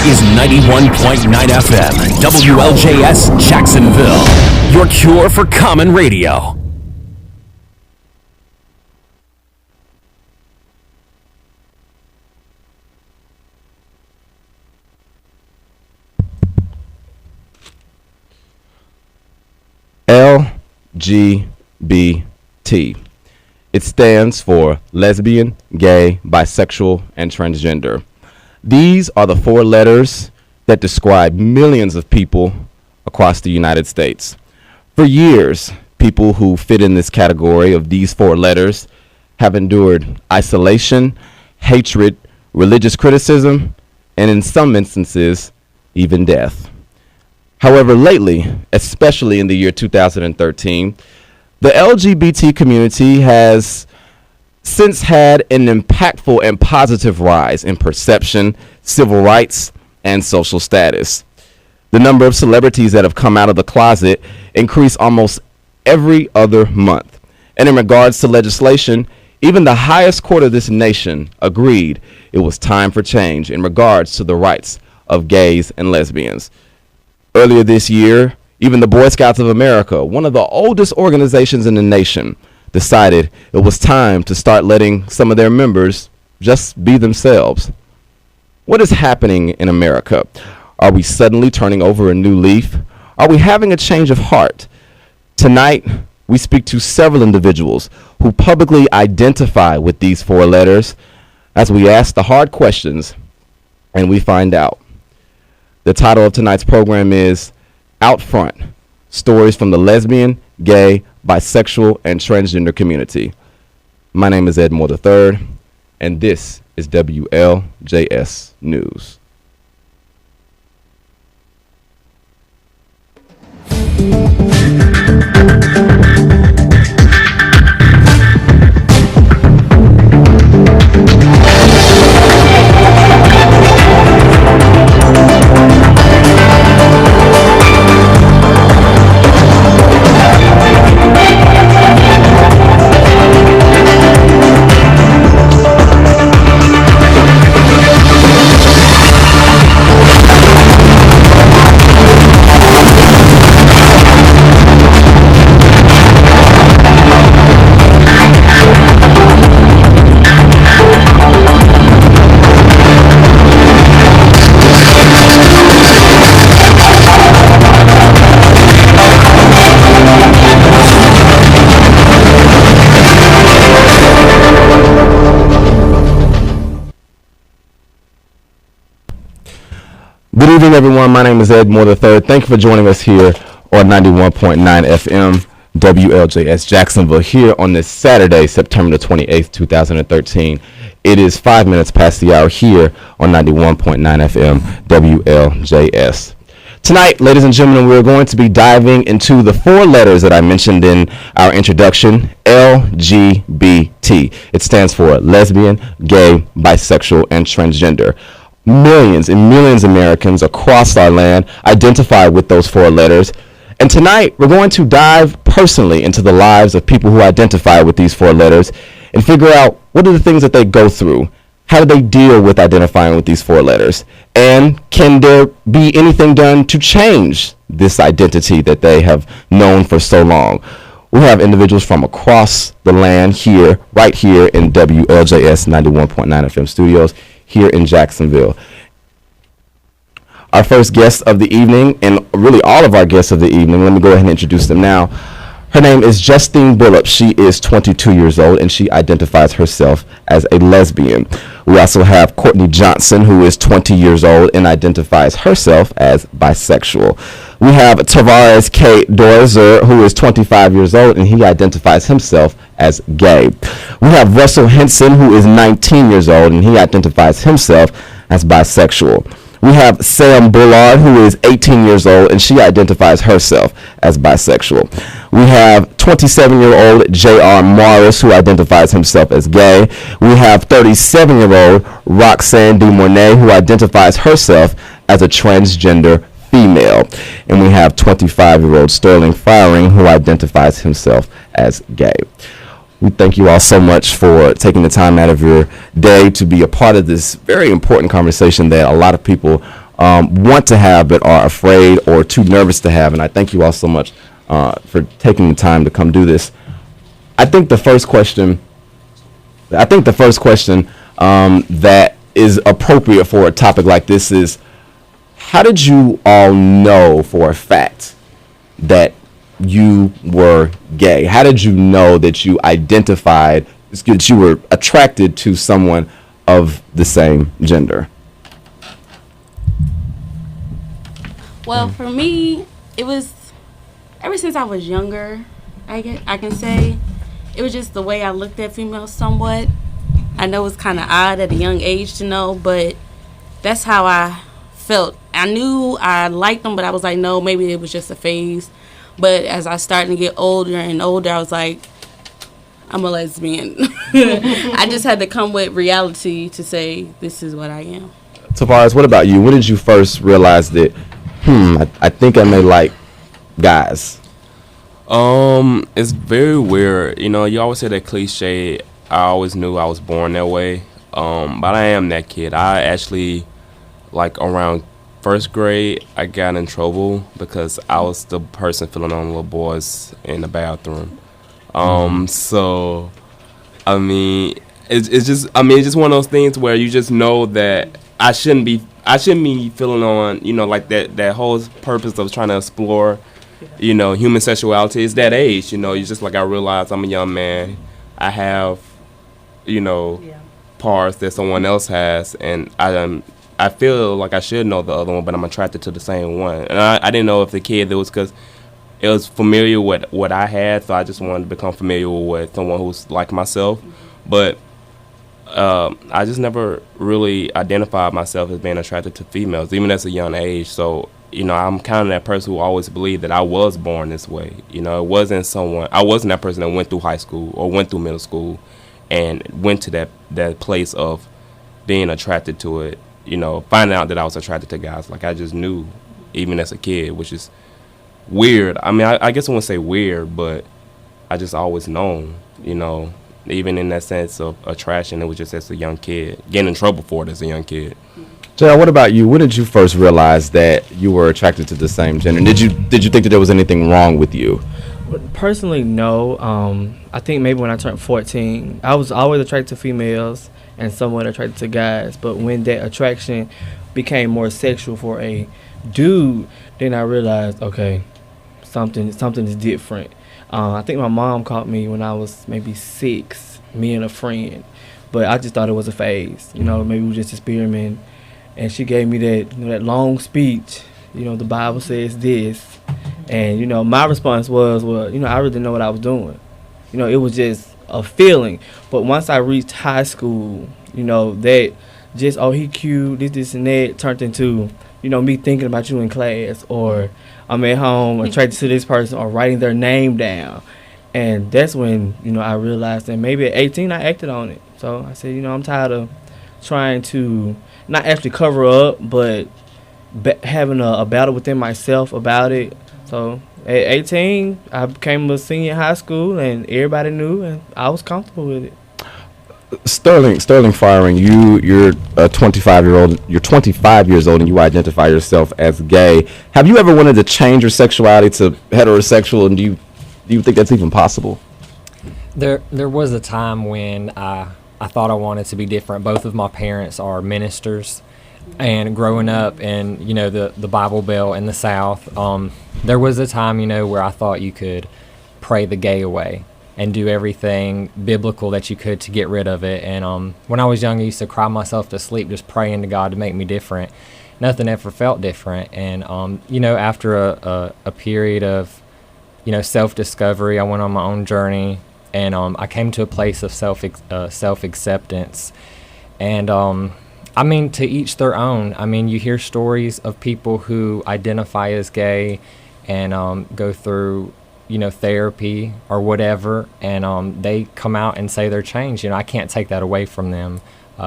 is 91.9 FM, WLJS Jacksonville, your cure for common radio. LGBT. It stands for lesbian, gay, bisexual, and transgender. These are the four letters that describe millions of people across the United States. For years, people who fit in this category of these four letters have endured isolation, hatred, religious criticism, and in some instances, even death. However, lately, especially in the year 2013, the LGBT community has since had an impactful and positive rise in perception, civil rights, and social status. The number of celebrities that have come out of the closet increase almost every other month. And in regards to legislation, even the highest court of this nation agreed it was time for change in regards to the rights of gays and lesbians. Earlier this year, even the Boy Scouts of America, one of the oldest organizations in the nation, decided it was time to start letting some of their members just be themselves. What is happening in America? Are we suddenly turning over a new leaf? Are we having a change of heart? Tonight, we speak to several individuals who publicly identify with these four letters as we ask the hard questions and we find out. The title of tonight's program is Outfront, Stories from the Lesbian, Gay, Bisexual, and Transgender Community. My name is Ed Moore III, and this is WLJS News. Good evening, everyone. My name is Ed Moore III. Thank you for joining us here on 91.9 FM WLJS Jacksonville here on this Saturday, September the 28th, 2013. It is 5 minutes past the hour here on 91.9 FM WLJS. Tonight, ladies and gentlemen, we're going to be diving into the four letters that I mentioned in our introduction, LGBT. It stands for lesbian, gay, bisexual, and transgender. Millions and millions of Americans across our land identify with those four letters. And tonight, we're going to dive personally into the lives of people who identify with these four letters and figure out what are the things that they go through. How do they deal with identifying with these four letters? And can there be anything done to change this identity that they have known for so long? We have individuals from across the land here, right here in WLJS 91.9 FM studios here in Jacksonville. Our first guest of the evening, and really all of our guests of the evening, let me go ahead and introduce them now. Her name is Justine Billups. She is 22 years old, and she identifies herself as a lesbian. We also have Courtney Johnson, who is 20 years old and identifies herself as bisexual. We have Tavares Doizer, who is 25 years old, and he identifies himself as gay. We have Russell Henson, who is 19 years old, and he identifies himself as bisexual. We have Sam Bullard, who is 18 years old, and she identifies herself as bisexual. We have 27-year-old Jayr Morris, who identifies himself as gay. We have 37-year-old Roxanne Demornay, who identifies herself as a transgender female. And we have 25-year-old Fiering, who identifies himself as gay. We thank you all so much for taking the time out of your day to be a part of this very important conversation that a lot of people want to have but are afraid or too nervous to have. And I thank you all so much for taking the time to come do this. I think the first question that is appropriate for a topic like this is, how did you all know for a fact that you were gay? How did you know that you identified, that you were attracted to someone of the same gender? Well, for me, it was ever since I was younger, I can say. It was just the way I looked at females somewhat. I know it's kind of odd at a young age to know, but that's how I felt. I knew I liked them, but I was like, no, maybe it was just a phase. But as I started to get older and older, I was like, I'm a lesbian. I just had to come with reality to say, this is what I am. Tavares, what about you? When did you first realize that, I think I may like guys? It's very weird. You know, you always say that cliche, I always knew I was born that way. But I am that kid. I actually, like around first grade, I got in trouble because I was the person filling on little boys in the bathroom. So, I mean, it's just one of those things where you just know that I shouldn't be filling on, you know, like that whole purpose of trying to explore, you know, human sexuality is that age. You know, you just like, I realize I'm a young man. I have, you know, parts that someone else has, and I feel like I should know the other one, but I'm attracted to the same one. And I didn't know if the kid, it was because it was familiar with what I had, so I just wanted to become familiar with someone who's like myself. But I just never really identified myself as being attracted to females, even at a young age. So, you know, I'm kind of that person who always believed that I was born this way. You know, I wasn't that person that went through high school or went through middle school and went to that place of being attracted to it, you know, finding out that I was attracted to guys. Like, I just knew, even as a kid, which is weird. I mean, I guess I wouldn't say weird, but I just always known, you know, even in that sense of attraction, it was just as a young kid, getting in trouble for it as a young kid. Jayr, what about you? When did you first realize that you were attracted to the same gender? Did you think that there was anything wrong with you? Personally, no. I think maybe when I turned 14, I was always attracted to females and somewhat attracted to guys. But when that attraction became more sexual for a dude, then I realized, okay, something is different. I think my mom caught me when I was maybe 6, me and a friend. But I just thought it was a phase. You know, maybe we were just experimenting. And she gave me that, you know, that long speech. You know, the Bible says this. And, you know, my response was, well, you know, I really didn't know what I was doing. You know, it was just a feeling. But once I reached high school, you know, that just, oh, he cute, this and that, turned into, you know, me thinking about you in class, or I'm at home attracted to this person, or writing their name down. And that's when, you know, I realized that maybe at 18 I acted on it. So I said, you know, I'm tired of trying to not actually cover up, but having a battle within myself about it. So at 18, I became a senior in high school, and everybody knew, and I was comfortable with it. Sterling Fiering, you're a 25-year-old. You're 25 years old, and you identify yourself as gay. Have you ever wanted to change your sexuality to heterosexual, and do you think that's even possible? There was a time when I thought I wanted to be different. Both of my parents are ministers, and growing up in, you know, the Bible Belt in the South, there was a time, you know, where I thought you could pray the gay away and do everything biblical that you could to get rid of it. And when I was young, I used to cry myself to sleep just praying to God to make me different. Nothing ever felt different. And, you know, after a period of, you know, self-discovery, I went on my own journey, and I came to a place of self-acceptance. And, I mean, to each their own. I mean, you hear stories of people who identify as gay and go through, you know, therapy or whatever, and they come out and say they're changed. You know, I can't take that away from them.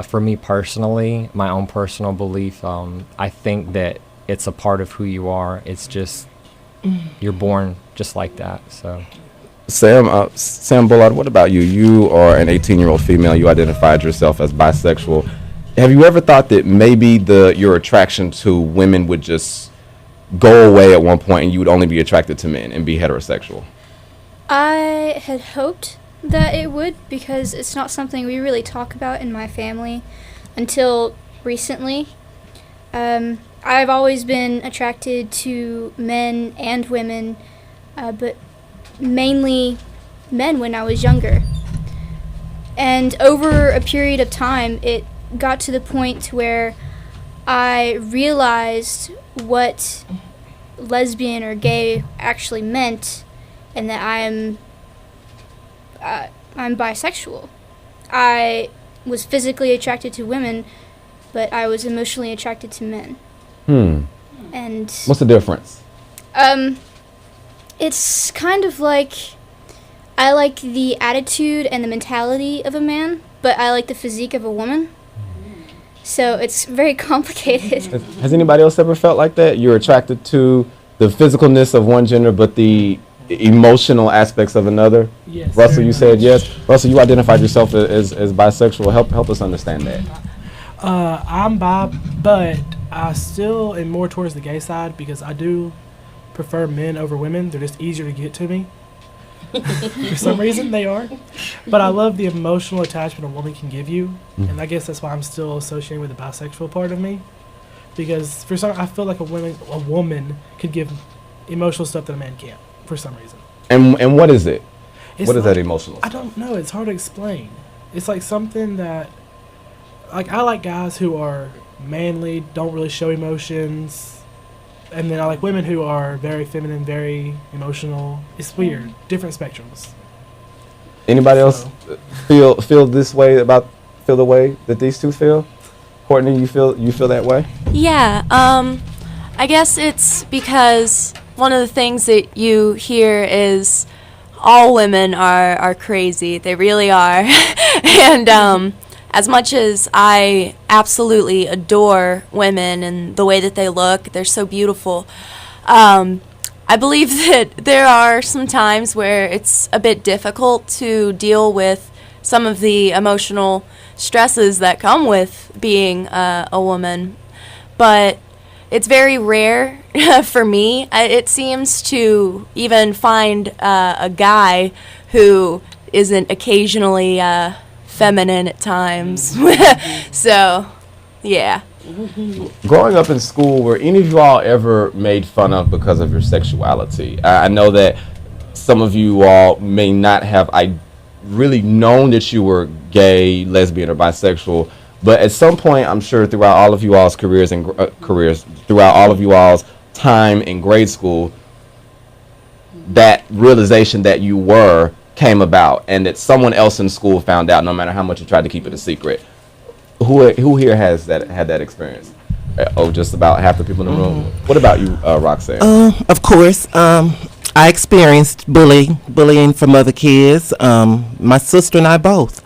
For me personally, my own personal belief, I think that it's a part of who you are. It's just, you're born just like that. So, Sam Bullard, what about you? You are an 18-year-old female. You identified yourself as bisexual. have you ever thought that maybe your attraction to women would just go away at one point and you would only be attracted to men and be heterosexual? I had hoped that it would, because it's not something we really talk about in my family until recently. I've always been attracted to men and women, but mainly men when I was younger. And over a period of time, it got to the point where I realized what lesbian or gay actually meant, and that I'm bisexual. I was physically attracted to women, but I was emotionally attracted to men. And what's the difference? It's kind of like I like the attitude and the mentality of a man, but I like the physique of a woman. So it's very complicated. Has anybody else ever felt like that? You're attracted to the physicalness of one gender, but the emotional aspects of another? Yes. Russell, you said yes. Russell, you identified yourself as bisexual. Help us understand that. I'm bi, but I still am more towards the gay side because I do prefer men over women. They're just easier to get to me. For some reason, they are. But I love the emotional attachment a woman can give you, and I guess that's why I'm still associating with the bisexual part of me. Because for some, I feel like a woman could give emotional stuff that a man can't. For some reason. And what is it? What is like, that emotional I stuff? don't know. It's hard to explain. It's like something that, like, I like guys who are manly, don't really show emotions, and then I like women who are very feminine, very emotional. It's weird. Different spectrums. Anybody else feel the way that these two feel? Courtney, you feel that way? Yeah. I guess it's because one of the things that you hear is all women are crazy. They really are. And as much as I absolutely adore women and the way that they look, they're so beautiful, I believe that there are some times where it's a bit difficult to deal with some of the emotional stresses that come with being a woman. But it's very rare for me, it seems, to even find a guy who isn't occasionally feminine at times. So, yeah. Growing up in school, were any of you all ever made fun of because of your sexuality? I know that some of you all may not have really known that you were gay, lesbian, or bisexual, but at some point, I'm sure throughout all of you all's careers, throughout all of you all's time in grade school, that realization that you were came about, and that someone else in school found out, no matter how much you tried to keep it a secret. Who here has had that experience? Oh, just about half the people in the room. What about you, Roxanne? Of course. I experienced bullying from other kids, my sister and I both.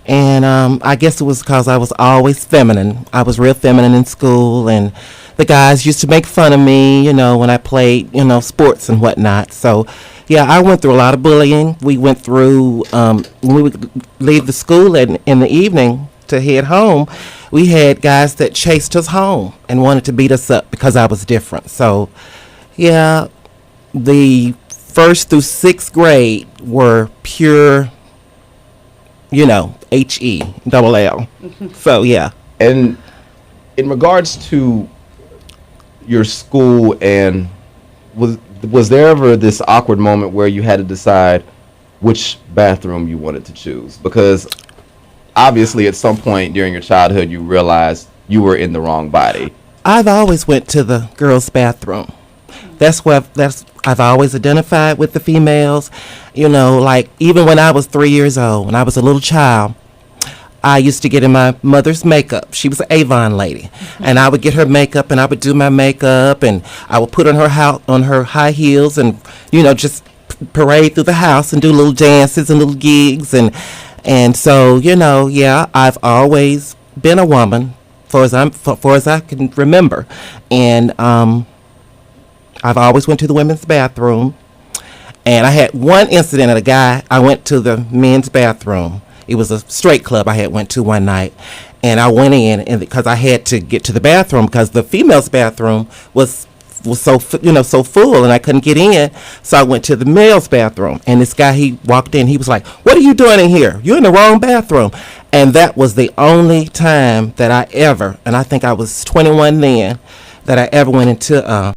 And I guess it was because I was always feminine. I was real feminine in school, and the guys used to make fun of me, when I played, sports and whatnot. So, yeah, I went through a lot of bullying. We went through, when we would leave the school in the evening to head home, we had guys that chased us home and wanted to beat us up because I was different. So, yeah, the 1st through 6th grade were pure, HE, So, yeah. And in regards to your school, and was there ever this awkward moment where you had to decide which bathroom you wanted to choose? Because obviously at some point during your childhood you realized you were in the wrong body. I've always went to the girls' bathroom. I've always identified with the females. Like even when I was 3 years old, when I was a little child, I used to get in my mother's makeup. She was an Avon lady, and I would get her makeup, and I would do my makeup, and I would put on her high heels, and just parade through the house and do little dances and little gigs, and so yeah, I've always been a woman for as I can remember, and I've always went to the women's bathroom. And I had one incident I went to the men's bathroom. It was a straight club I had went to one night. And I went in, and because I had to get to the bathroom because the female's bathroom was so so full, and I couldn't get in. So I went to the male's bathroom, and this guy, he walked in. He was like, "What are you doing in here? You're in the wrong bathroom." And that was the only time that I ever, and I think I was 21 then, that I ever went into